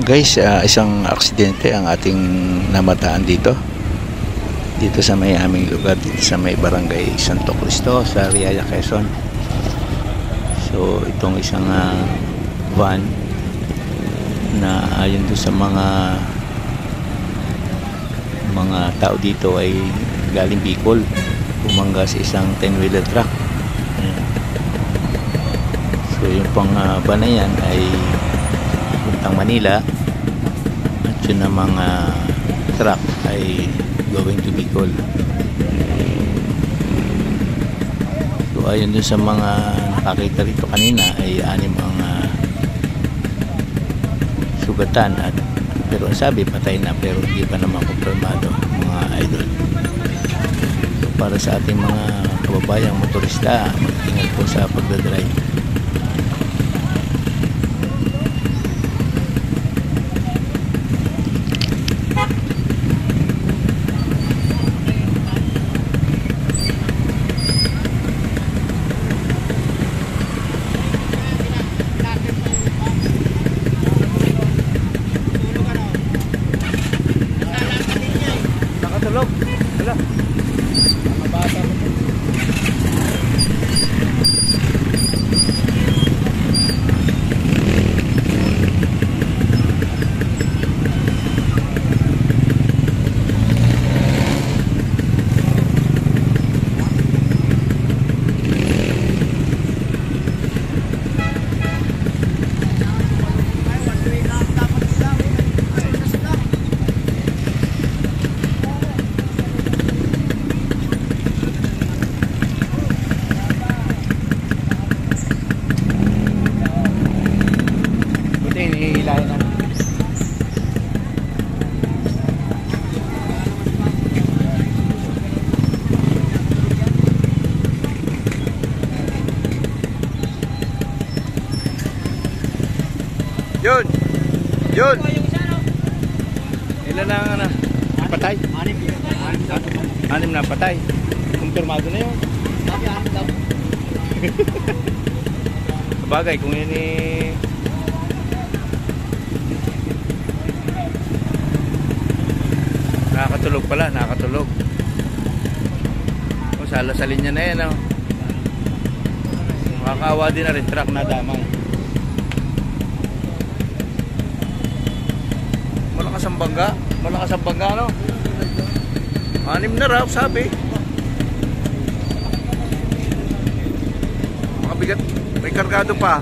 Guys, isang aksidente ang ating namataan dito sa may aming lugar, dito sa may barangay Santo Cristo sa Riaya, Quezon. So itong isang van na ayon doon sa mga tao dito ay galing Bicol, bumangga sa isang 10-wheeler truck. So yung pang van na yan ay puntang Manila at yun na mga truck ay going to Bicol. So ayon dun sa mga nakakita rito kanina ay 6 ang sugatan, at pero sabi patay na, pero hindi pa naman kumpirmado mga idol. So para sa ating mga kababayang motorista, mag-ingat po sa pagdadrive. Wala. Mga bata. Hinihilahin na. Yun! Yun! Ilan lang na? Patay? 6 na patay. Kumpirmado na yun. Bagay kung yun nakakatulog pala, nakakatulog. O, sa linya na yan, oh. Makakaawa din na rin, truck na damay. Malakas ang bangga, no? 6 na raw, sabi. Makabigat, may kargado pa.